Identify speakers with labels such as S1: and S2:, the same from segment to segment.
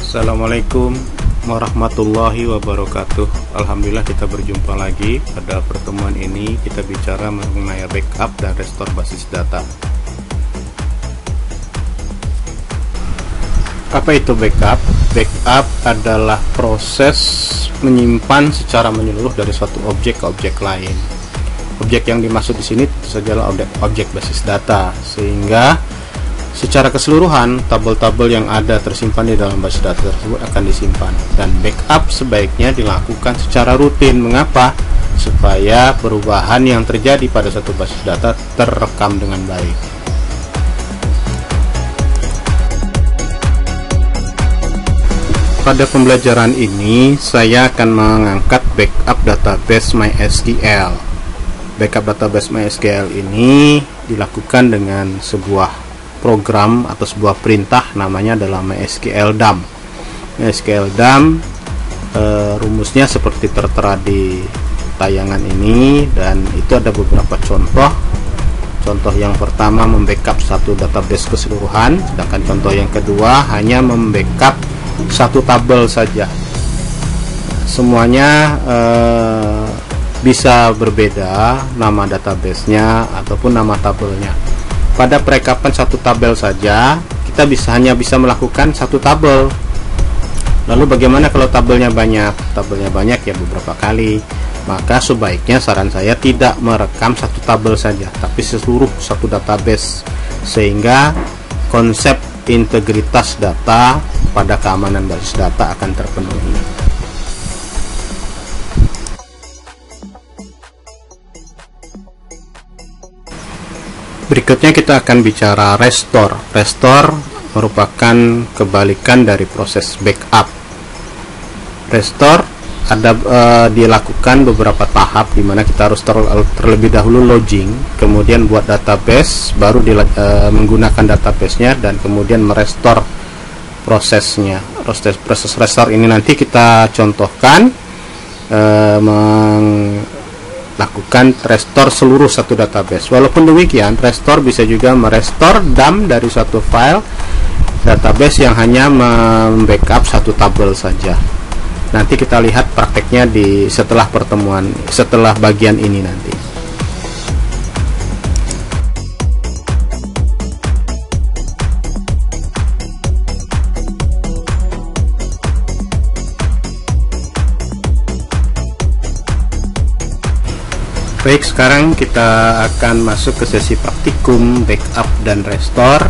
S1: Assalamualaikum warahmatullahi wabarakatuh. Alhamdulillah kita berjumpa lagi. Pada pertemuan ini kita bicara mengenai backup dan restore basis data. Apa itu backup? Backup adalah proses menyimpan secara menyeluruh dari suatu objek ke objek lain. Objek yang dimaksud di sini tentu saja adalah objek basis data, sehingga secara keseluruhan tabel-tabel yang ada tersimpan di dalam basis data tersebut akan disimpan, dan backup sebaiknya dilakukan secara rutin. Mengapa? Supaya perubahan yang terjadi pada satu basis data terekam dengan baik. Pada pembelajaran ini saya akan mengangkat backup database MySQL. Backup database MySQL ini dilakukan dengan sebuah program atau sebuah perintah, namanya adalah MySQL dump. MySQL dump rumusnya seperti tertera di tayangan ini, dan itu ada beberapa contoh. Contoh yang pertama membackup satu database keseluruhan, sedangkan contoh yang kedua hanya membackup satu tabel saja. Semuanya bisa berbeda nama databasenya ataupun nama tabelnya. Pada perekapan satu tabel saja kita hanya bisa melakukan satu tabel. Lalu bagaimana kalau tabelnya banyak? Tabelnya banyak ya beberapa kali. Maka sebaiknya saran saya tidak merekam satu tabel saja, tapi seluruh satu database, sehingga konsep integritas data pada keamanan basis data akan terpenuhi. Berikutnya kita akan bicara restore. Restore merupakan kebalikan dari proses backup. Restore ada dilakukan beberapa tahap, di mana kita harus terlebih dahulu login, kemudian buat database, baru menggunakan databasenya, dan kemudian merestore prosesnya. Proses restore ini nanti kita contohkan lakukan restore seluruh satu database. Walaupun demikian, restore bisa juga merestore dump dari suatu file database yang hanya membackup satu tabel saja. Nanti kita lihat prakteknya setelah bagian ini nanti. Baik, sekarang kita akan masuk ke sesi praktikum backup dan restore.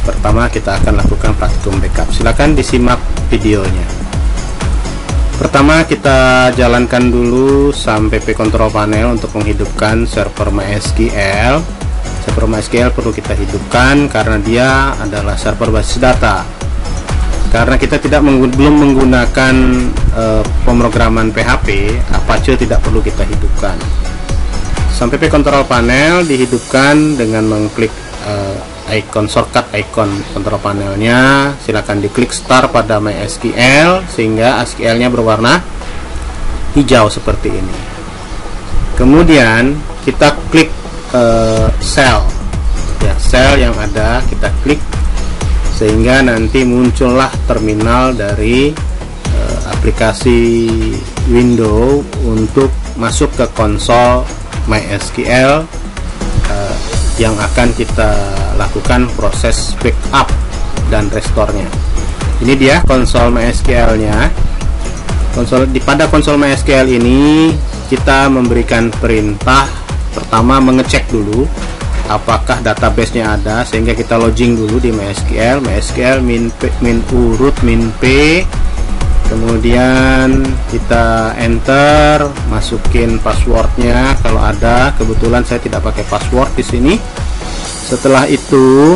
S1: Pertama kita akan lakukan praktikum backup. Silakan disimak videonya. Pertama kita jalankan dulu sampai pp control panel untuk menghidupkan server MySQL. Server MySQL perlu kita hidupkan karena dia adalah server basis data. Karena kita belum menggunakan pemrograman PHP, Apache tidak perlu kita hidupkan. Sampai pp control panel dihidupkan dengan mengklik icon shortcut icon control panelnya. Silakan diklik start pada MySQL sehingga SQL-nya berwarna hijau seperti ini. Kemudian kita klik cell, ya, cell yang ada kita klik, sehingga nanti muncullah terminal dari aplikasi Windows untuk masuk ke konsol MySQL yang akan kita lakukan proses backup dan restore-nya. Ini dia konsol MySQL-nya. Pada konsol MySQL ini kita memberikan perintah pertama, mengecek dulu apakah database-nya ada, sehingga kita login dulu di MySQL min urut min p, kemudian kita enter, masukin passwordnya kalau ada. Kebetulan saya tidak pakai password di sini. Setelah itu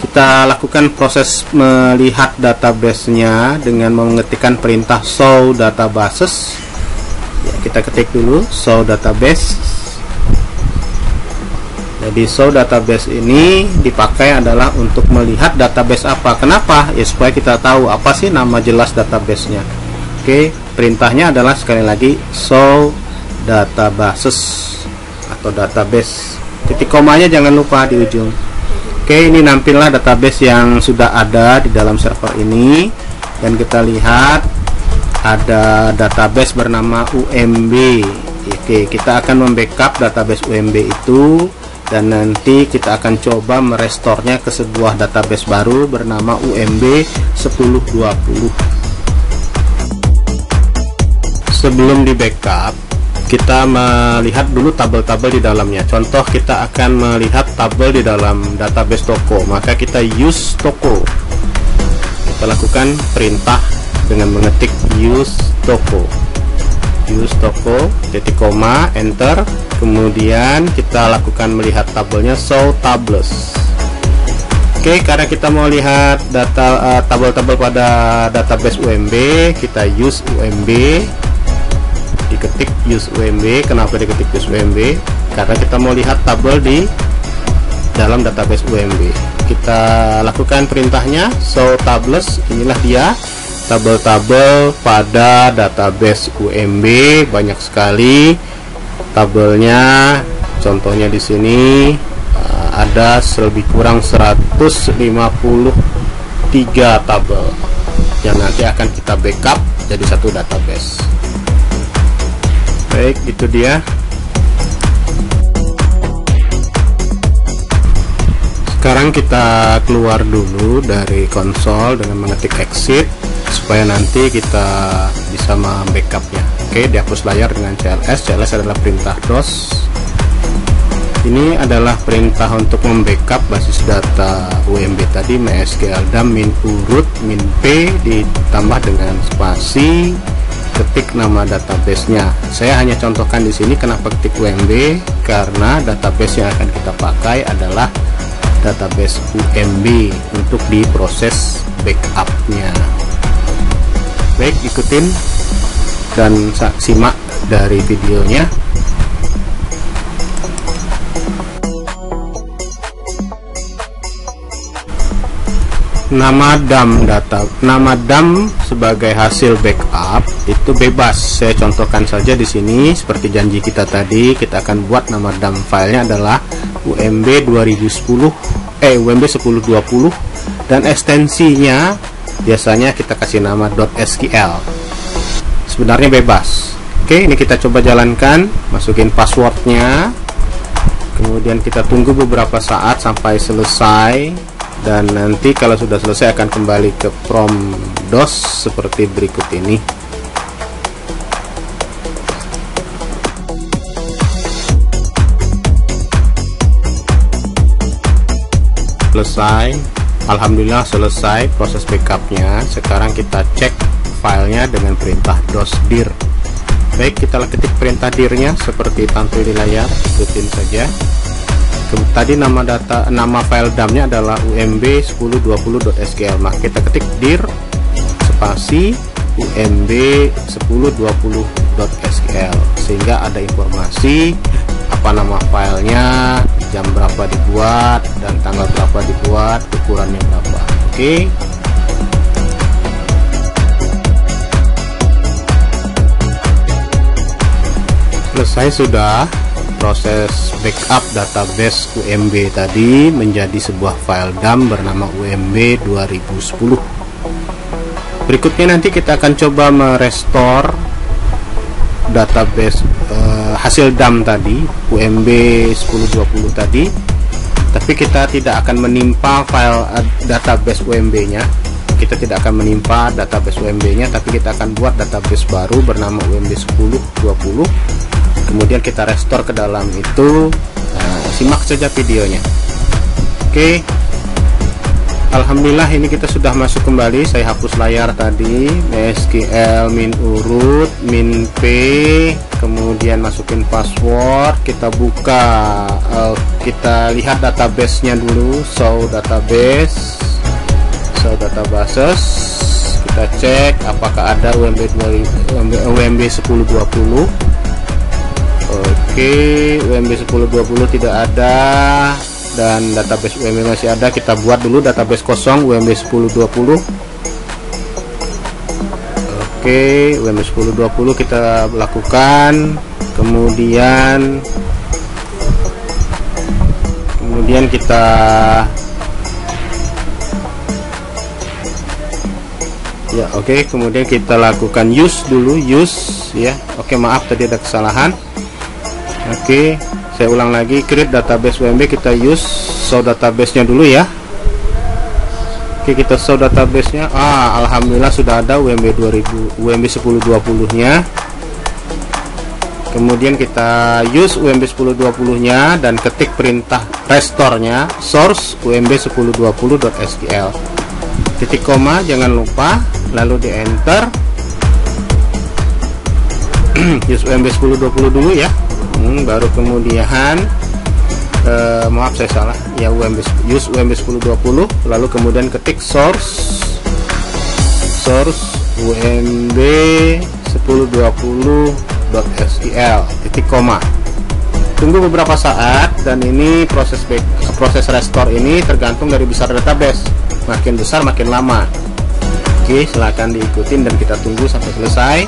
S1: kita lakukan proses melihat database-nya dengan mengetikkan perintah show databases. Ya, kita ketik dulu show database. Jadi show database ini dipakai adalah untuk melihat database apa. Kenapa? Ya supaya kita tahu apa sih nama jelas database-nya. Oke, perintahnya adalah sekali lagi show databases atau database. Titik komanya jangan lupa di ujung. Oke, ini nampillah database yang sudah ada di dalam server ini, dan kita lihat ada database bernama UMB. Oke, kita akan membackup database UMB itu, dan nanti kita akan coba merestornya ke sebuah database baru bernama UMB 1020. Sebelum di backup, kita melihat dulu tabel-tabel di dalamnya. Contoh, kita akan melihat tabel di dalam database toko, maka kita use toko. Kita lakukan perintah dengan mengetik use toko, titik koma, enter. Kemudian kita lakukan melihat tabelnya show tables. Oke, karena kita mau lihat data tabel-tabel pada database UMB, kita use UMB, diketik use UMB. Kenapa diketik use UMB? Karena kita mau lihat tabel di dalam database UMB. Kita lakukan perintahnya show tables. Inilah dia tabel-tabel pada database UMB, banyak sekali tabelnya. Contohnya di sini ada lebih kurang 153 tabel yang nanti akan kita backup jadi satu database. Baik, itu dia. Sekarang kita keluar dulu dari konsol dengan mengetik exit supaya nanti kita bisa membackup-nya. Oke, dihapus layar dengan CLS. CLS adalah perintah DOS. Ini adalah perintah untuk membackup basis data UMB tadi, MySQL dam min urut min p ditambah dengan spasi, ketik nama database-nya. Saya hanya contohkan di sini kenapa ketik UMB, karena database yang akan kita pakai adalah database UMB untuk diproses backup-nya. Baik, ikutin dan simak dari videonya. Nama DAM sebagai hasil backup itu bebas. Saya contohkan saja di sini seperti janji kita tadi. Kita akan buat nama DAM filenya adalah UMB 1020 dan ekstensinya biasanya kita kasih nama .sql. Sebenarnya bebas. Oke, ini kita coba jalankan. Masukin passwordnya, kemudian kita tunggu beberapa saat sampai selesai, dan nanti kalau sudah selesai akan kembali ke prompt DOS seperti berikut ini. Selesai. Alhamdulillah selesai proses backupnya. Sekarang kita cek filenya dengan perintah dos dir. Baik, kita ketik perintah dirnya seperti tampil di layar, ikutin saja. Tadi nama file DAM-nya adalah umb1020.sql. Maka kita ketik dir spasi umb1020.sql sehingga ada informasi apa nama filenya, jam berapa dibuat, dan tanggal berapa dibuat, ukurannya berapa. Oke. Selesai sudah proses backup database UMB tadi menjadi sebuah file DAM bernama UMB 2010. Berikutnya nanti kita akan coba merestore database hasil DAM tadi, UMB 1020 tadi, tapi kita tidak akan menimpa file database UMB-nya. Kita tidak akan menimpa database UMB-nya, tapi kita akan buat database baru bernama UMB 1020. Kemudian kita restore ke dalam itu. Simak saja videonya. Oke. Alhamdulillah ini kita sudah masuk kembali. Saya hapus layar tadi, MySQL min urut min p, kemudian masukin password, kita buka, kita lihat database-nya dulu, show databases, kita cek apakah ada UMB 1020. Oke, UMB 1020 tidak ada, dan database UMB masih ada. Kita buat dulu database kosong UMB 1020. Oke, UMB 1020 kita lakukan. Kemudian kita Ya, oke. Kemudian kita lakukan use dulu, use ya. Oke, maaf tadi ada kesalahan. Oke, saya ulang lagi, create database UMB, kita use show database-nya dulu ya. Oke, kita show database-nya. Alhamdulillah sudah ada UMB 1020-nya. Kemudian kita use UMB 1020-nya dan ketik perintah restore-nya source UMB 1020.sql. Titik koma jangan lupa, lalu di enter. Use UMB 1020 dulu ya. Baru kemudian maaf saya salah ya, use UMB 1020, lalu kemudian ketik source UMB 1020.sql titik koma. Tunggu beberapa saat, dan ini proses restore ini tergantung dari besar database, makin besar makin lama. Oke, silahkan diikutin dan kita tunggu sampai selesai.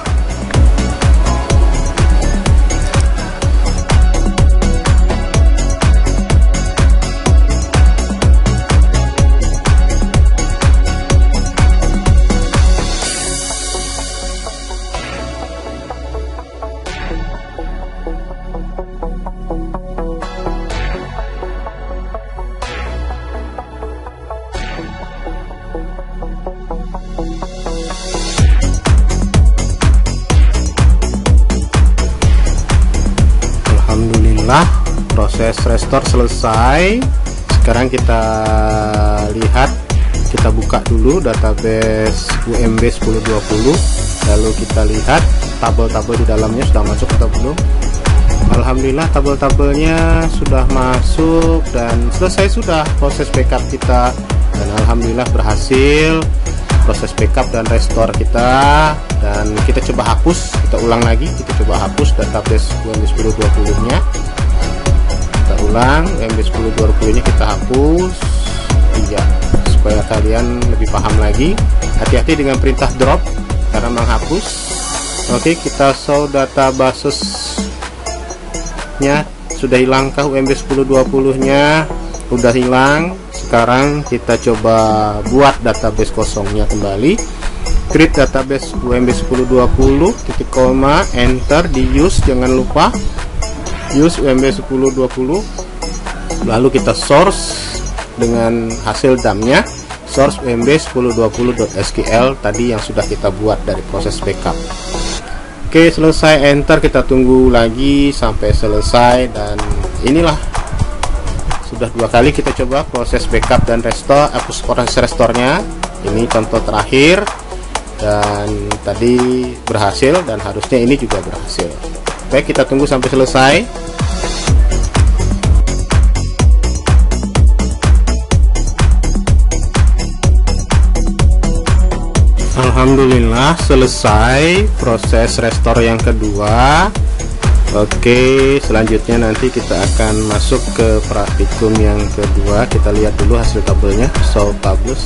S1: Proses restore selesai. Sekarang kita lihat, kita buka dulu database UMB 1020, lalu kita lihat tabel-tabel di dalamnya sudah masuk atau belum. Alhamdulillah tabel-tabelnya sudah masuk dan selesai sudah proses backup kita, dan alhamdulillah berhasil proses backup dan restore kita. Dan kita coba hapus, kita ulang lagi, kita coba hapus database UMB 1020-nya. Kita ulang, UMB 1020 nya kita hapus ya, supaya kalian lebih paham lagi. Hati-hati dengan perintah drop karena menghapus. Oke, kita show databases nya. Sudah hilangkah UMB 1020 nya? Udah hilang. Sekarang kita coba buat database kosongnya kembali. Create database UMB 1020 titik koma, enter, di use jangan lupa, use UMB 1020, lalu kita source dengan hasil dump-nya, source UMB 1020.sql tadi yang sudah kita buat dari proses backup. Oke, selesai, enter, kita tunggu lagi sampai selesai. Dan inilah sudah 2 kali kita coba proses backup dan restore, proses restore-nya. Ini contoh terakhir, dan tadi berhasil, dan harusnya ini juga berhasil. Baik, kita tunggu sampai selesai. Alhamdulillah selesai proses restore yang kedua. Oke, selanjutnya nanti kita akan masuk ke praktikum yang kedua. Kita lihat dulu hasil tabelnya, show publish.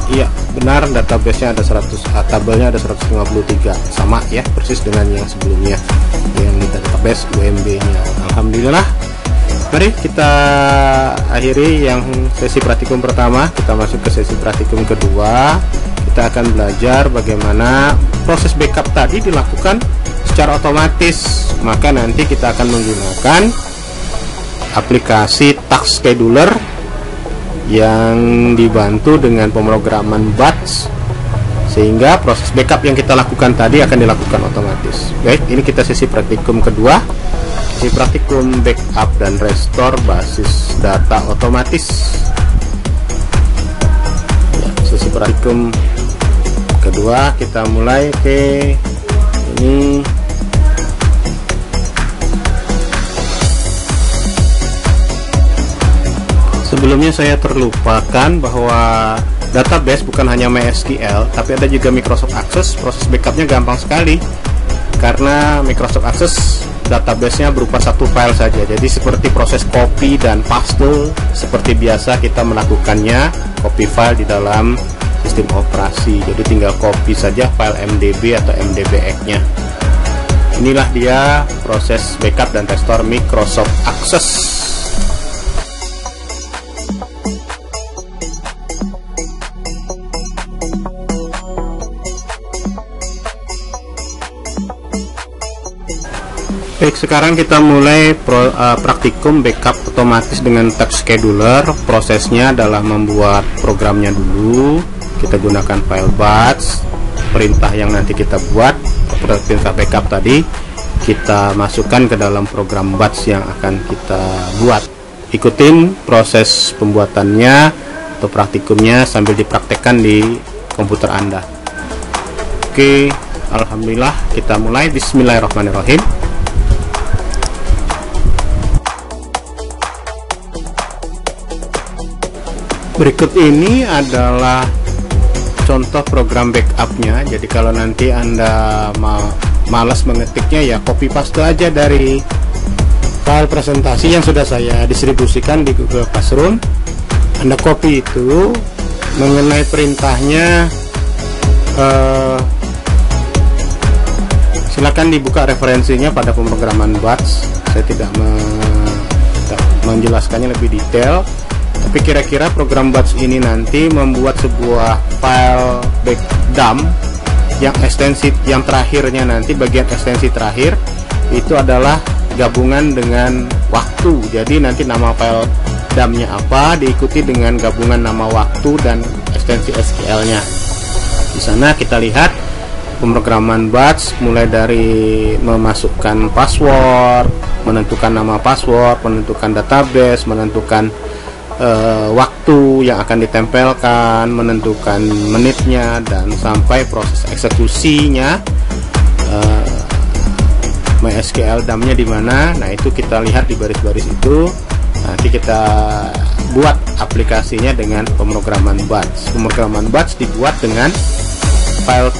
S1: Iya, benar, database-nya ada 100, tabelnya ada 153, sama ya, persis dengan yang sebelumnya yang di database UMB-nya. Alhamdulillah. Mari kita akhiri yang sesi praktikum pertama, kita masuk ke sesi praktikum kedua. Kita akan belajar bagaimana proses backup tadi dilakukan secara otomatis. Maka nanti kita akan menggunakan aplikasi task scheduler yang dibantu dengan pemrograman batch, sehingga proses backup yang kita lakukan tadi akan dilakukan otomatis. Baik, ini kita sesi praktikum kedua, sesi praktikum backup dan restore basis data otomatis ya, sesi praktikum kedua kita mulai. Oke, ini sebelumnya saya terlupakan bahwa database bukan hanya MySQL, tapi ada juga Microsoft Access. Proses backupnya gampang sekali karena Microsoft Access database-nya berupa satu file saja. Jadi seperti proses copy dan paste seperti biasa kita melakukannya, copy file di dalam sistem operasi. Jadi tinggal copy saja file MDB atau MDBX-nya. Inilah dia proses backup dan restore Microsoft Access. Baik, sekarang kita mulai praktikum backup otomatis dengan text scheduler. Prosesnya adalah membuat programnya dulu. Kita gunakan file batch, perintah yang nanti kita buat, perintah backup tadi kita masukkan ke dalam program batch yang akan kita buat. Ikutin proses pembuatannya atau praktikumnya sambil dipraktekkan di komputer Anda. Oke, alhamdulillah, kita mulai. Bismillahirrahmanirrahim. Berikut ini adalah contoh program backupnya. Jadi kalau nanti Anda malas mengetiknya, ya copy paste aja dari file presentasi yang sudah saya distribusikan di Google Classroom. Anda copy itu. Mengenai perintahnya, silakan dibuka referensinya pada pemrograman batch. Saya tidak menjelaskannya lebih detail, tapi kira-kira program batch ini nanti membuat sebuah file backdump yang ekstensi yang terakhirnya, nanti bagian ekstensi terakhir itu adalah gabungan dengan waktu. Jadi nanti nama file dumpnya apa diikuti dengan gabungan nama waktu dan ekstensi SQL-nya. Di sana kita lihat pemrograman batch mulai dari memasukkan password, menentukan nama password, menentukan database, menentukan waktu yang akan ditempelkan, menentukan menitnya, dan sampai proses eksekusinya, MySQL dumpnya di mana. Nah, itu kita lihat di baris-baris itu. Nanti kita buat aplikasinya dengan pemrograman batch. Pemrograman batch dibuat dengan file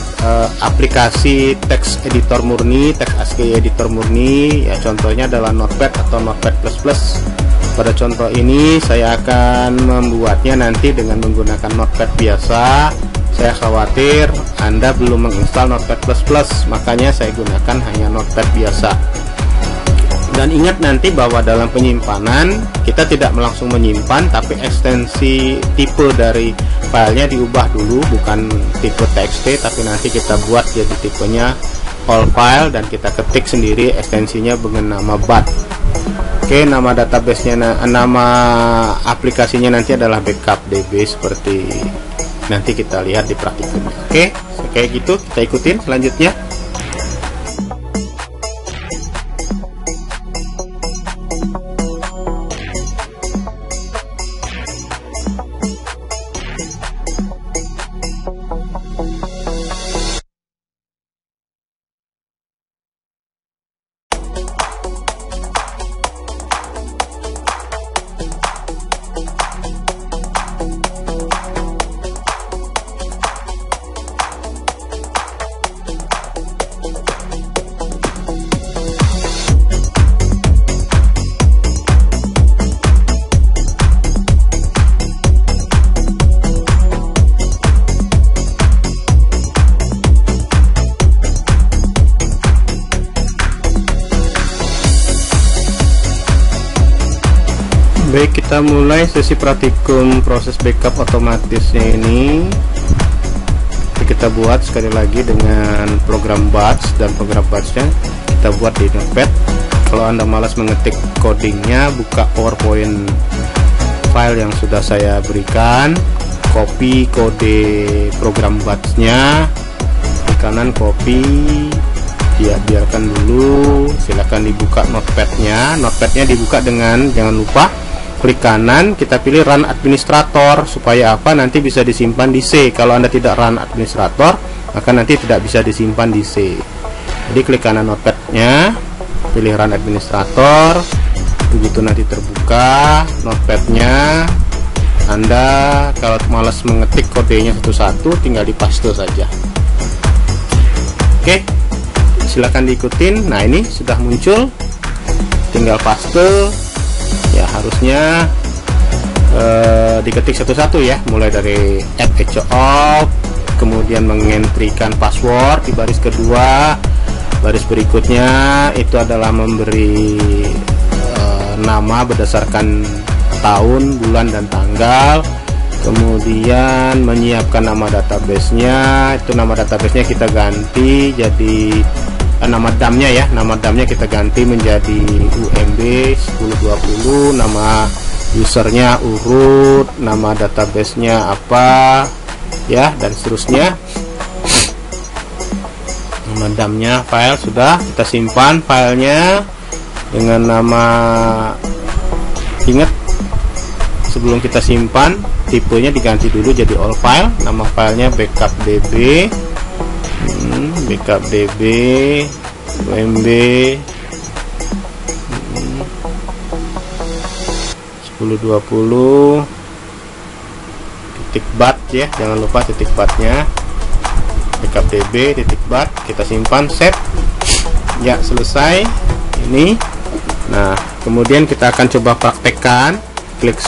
S1: aplikasi text editor murni, text ASCII editor murni. Ya, contohnya adalah Notepad atau Notepad++. Pada contoh ini saya akan membuatnya nanti dengan menggunakan Notepad biasa. Saya khawatir Anda belum menginstal Notepad++, makanya saya gunakan hanya Notepad biasa. Dan ingat nanti bahwa dalam penyimpanan kita tidak langsung menyimpan, tapi ekstensi tipe dari filenya diubah dulu, bukan tipe TXT, tapi nanti kita buat jadi tipenya all file dan kita ketik sendiri ekstensinya dengan nama bat. Oke, nama databasenya, nama aplikasinya nanti adalah backup DB, seperti nanti kita lihat di praktikumnya. Oke, kayak gitu, kita ikutin selanjutnya. Baik, kita mulai sesi praktikum proses backup otomatisnya ini. Kita buat sekali lagi dengan program batch, dan program batchnya kita buat di Notepad. Kalau Anda malas mengetik codingnya, buka PowerPoint file yang sudah saya berikan, copy kode program batchnya, di kanan copy, ya biarkan dulu. Silakan dibuka notepadnya. Notepadnya dibuka dengan, jangan lupa klik kanan, kita pilih run administrator. Supaya apa? Nanti bisa disimpan di C. Kalau Anda tidak run administrator, maka nanti tidak bisa disimpan di C. Jadi klik kanan notepadnya, pilih run administrator. Begitu nanti terbuka notepadnya, Anda kalau malas mengetik kodenya satu-satu, tinggal dipaste saja. Oke, silakan diikutin. Nah, ini sudah muncul, tinggal paste. Ya, harusnya diketik satu-satu ya, mulai dari add echo off, kemudian mengentrikan password di baris kedua. Baris berikutnya itu adalah memberi nama berdasarkan tahun, bulan, dan tanggal. Kemudian menyiapkan nama databasenya. Itu nama databasenya kita ganti jadi nama dumnya ya, nama dumnya kita ganti menjadi UMB 1020, nama usernya urut, nama databasenya apa ya, dan seterusnya. Nama dumnya file sudah kita simpan filenya dengan nama, ingat sebelum kita simpan tipenya diganti dulu jadi all file, nama filenya backup db, backup db umb 1020 titik bat ya, jangan lupa titik batnya, backup db titik bat, kita simpan, save ya, selesai ini. Nah kemudian kita akan coba praktekkan, klik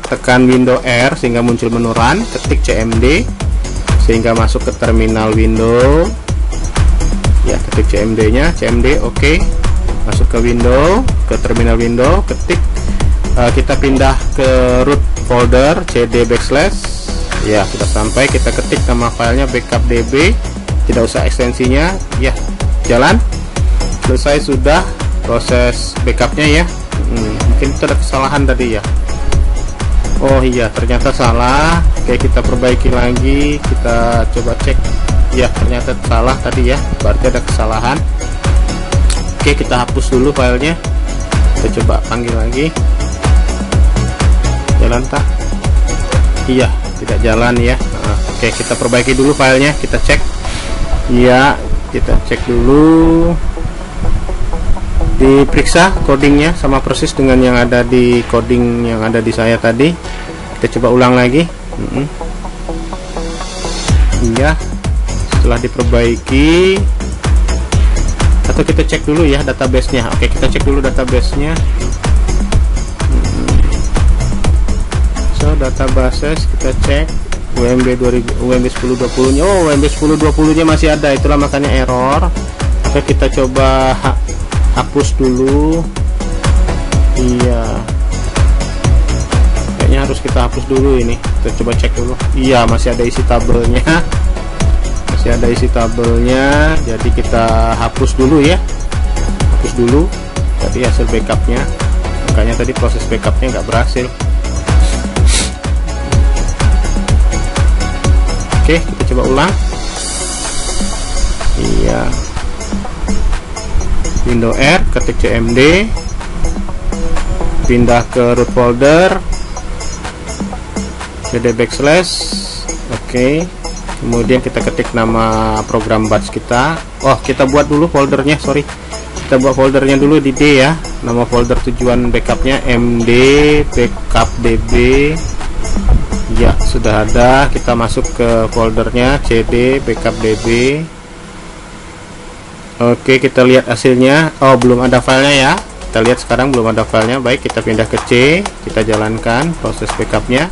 S1: tekan window R sehingga muncul menu run, ketik cmd sehingga masuk ke terminal window ya, ketik cmd nya, cmd oke. Masuk ke window, ke terminal window, ketik kita pindah ke root folder cd backslash ya, sudah sampai, kita ketik nama filenya backup db, tidak usah ekstensinya ya, jalan, selesai sudah proses backupnya ya. Mungkin itu ada kesalahan tadi ya, oh iya ternyata salah. Oke, kita perbaiki lagi, kita coba cek ya, ternyata salah tadi ya, berarti ada kesalahan. Oke, kita hapus dulu filenya, kita coba panggil lagi, jalan tak? Iya, tidak jalan ya. Oke, kita perbaiki dulu filenya, kita cek ya, kita cek dulu, diperiksa codingnya sama persis dengan yang ada di coding yang ada di saya tadi. Kita coba ulang lagi. Iya, setelah diperbaiki, atau kita cek dulu ya database-nya. Oke, kita cek dulu database-nya. So databases kita cek UMB 1020 nya, oh UMB 1020 nya masih ada, itulah makanya error. Oke, kita coba hapus dulu. Iya, kayaknya harus kita hapus dulu ini, kita coba cek dulu. Iya, masih ada isi tabelnya, masih ada isi tabelnya, jadi kita hapus dulu ya, hapus dulu tadi hasil backupnya, makanya tadi proses backupnya nggak berhasil. Oke, kita coba ulang. Iya, window R, ketik cmd, pindah ke root folder cd backslash, oke. Kemudian kita ketik nama program batch kita. Oh, kita buat dulu foldernya, sorry, kita buat foldernya dulu di D ya, nama folder tujuan backupnya md backup db ya, sudah ada. Kita masuk ke foldernya cd backup db. Oke, kita lihat hasilnya. Oh, belum ada filenya ya, kita lihat sekarang belum ada filenya. Baik, kita pindah ke C, kita jalankan proses backupnya.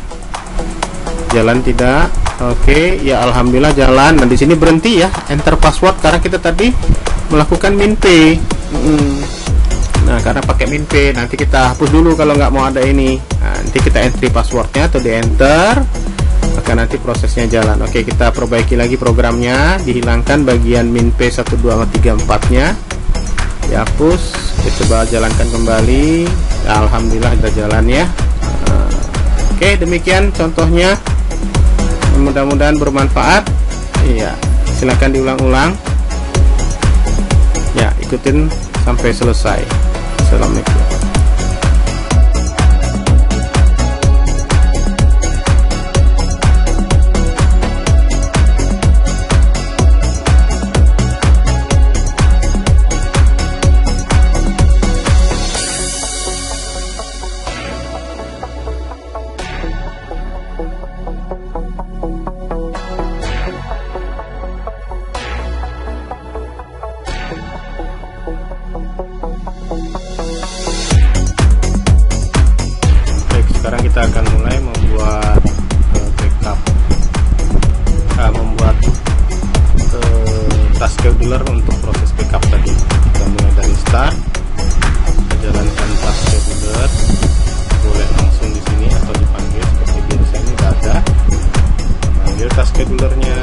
S1: Jalan tidak? Oke, ya alhamdulillah jalan. Dan di sini berhenti ya, enter password karena kita tadi melakukan min p. Nah, karena pakai min p, nanti kita hapus dulu kalau nggak mau ada ini. Nah, nanti kita entry passwordnya atau di enter, maka nanti prosesnya jalan. Oke, kita perbaiki lagi programnya, dihilangkan bagian min p 1 2 3 4 nya, dihapus. Kita coba jalankan kembali. Ya, alhamdulillah sudah jalan ya. Oke, demikian contohnya, mudah-mudahan bermanfaat. Iya, silahkan diulang-ulang ya, ikutin sampai selesai. Assalamualaikum. Sekarang kita akan mulai membuat backup, membuat task scheduler untuk proses backup tadi. Kita mulai dari start, kita jalankan task scheduler, boleh langsung di sini atau dipanggil seperti biasa. Ini sudah ada, panggil task schedulernya.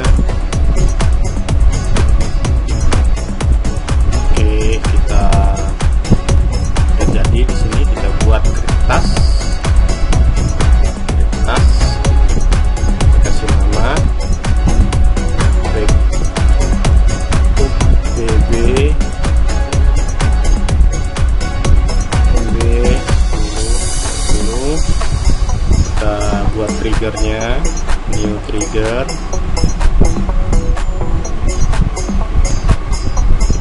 S1: new trigger,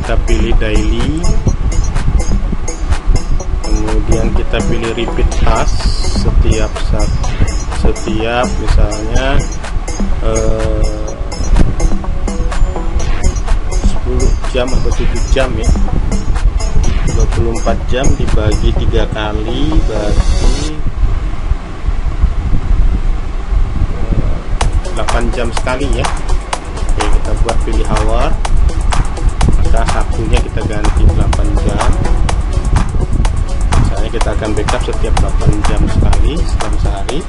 S1: kita pilih daily, kemudian kita pilih repeat task setiap misalnya 10 jam atau 7 jam ya, 24 jam dibagi 3 kali berarti 8 jam sekali ya. Oke, kita buat pilih hour, maka satunya kita ganti 8 jam. Misalnya kita akan backup setiap 8 jam sekali dalam sehari.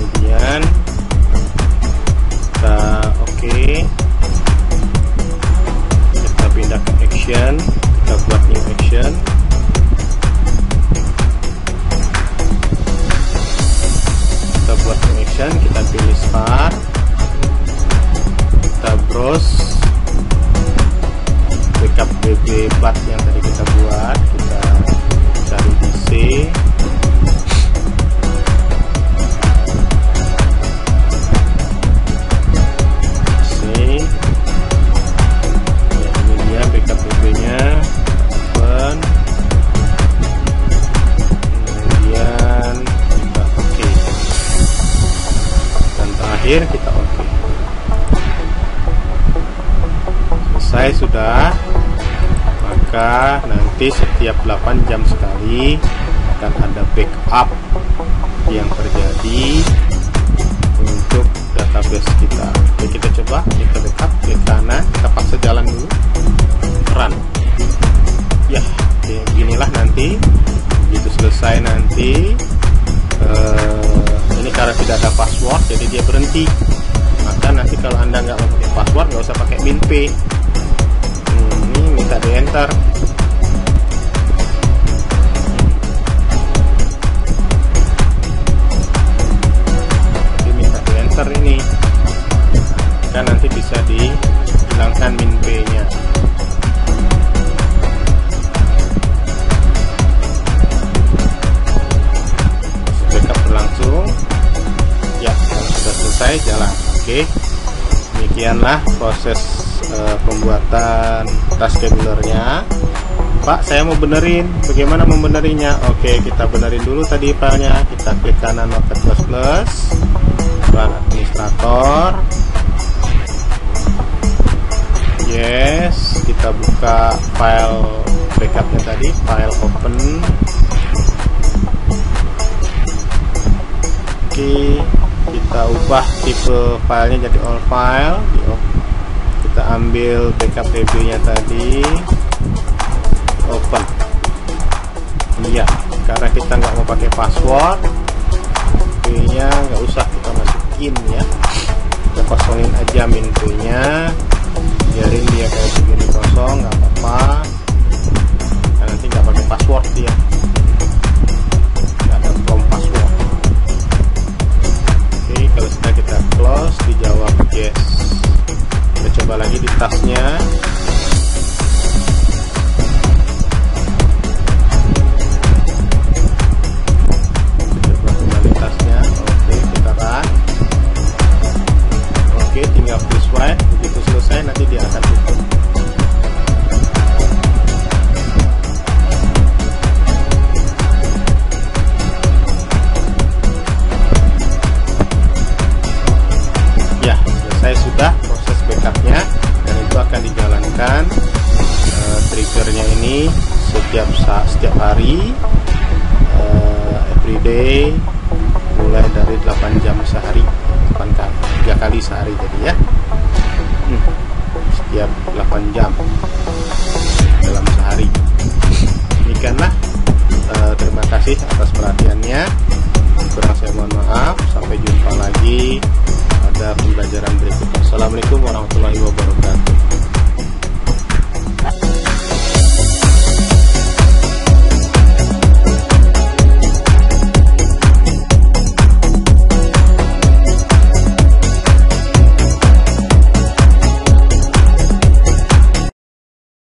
S1: Kemudian kita kita pindah ke action, kita buat new action. Kita buat new action, kita pilih start, kita browse backup BB bat yang tadi kita buat, kita cari di C, ya, ini dia backup BB nya, open, kemudian kita oke, dan terakhir kita oke. Selesai sudah, maka nanti setiap 8 jam sekali akan ada backup yang terjadi untuk database kita. Oke, kita coba, kita backup ke kanan, kita paksa jalan dulu, run ya. Oke, beginilah nanti begitu selesai nanti ini karena tidak ada password jadi dia berhenti. Maka nanti kalau Anda nggak mau pakai password, nggak usah pakai minp. Ini minta di enter. Ini minta di enter ini. Kan nanti bisa dihilangkan minp nya. Backup berlangsung. Ya, kalau sudah selesai jalan. Oke, demikianlah proses pembuatan task schedulernya. Pak, saya mau benerin, bagaimana membenerinya? Oke, kita benerin dulu tadi filenya. Kita klik kanan Notepad++, run administrator. Yes, kita buka file backupnya tadi, file open. Oke, kita ubah tipe filenya jadi all file. Kita ambil backup BB nya tadi, open. Iya, karena kita nggak mau pakai password, BB nya nggak usah kita masukin ya, kita kosongin aja minp nya, biarin dia kayak begini kosong, nggak apa-apa. Nah, nanti nggak pakai password dia, nggak ada prompt password. Oke, kalau sudah kita close, dijawab yes. Kita coba lagi di tasnya. Coba kembali tasnya. Oke, kita run. Oke, tinggal push white. Begitu selesai nanti dia akan tutup. Ya, selesai sudah proses backupnya, dan itu akan dijalankan triggernya ini setiap hari, everyday, mulai dari 8 jam sehari, 3 kali sehari jadi ya, setiap 8 jam dalam sehari. Demikianlah, terima kasih atas perhatiannya, kurang saya mohon maaf. Sampai jumpa lagi pada pembelajaran berikutnya. Assalamualaikum warahmatullahi wabarakatuh.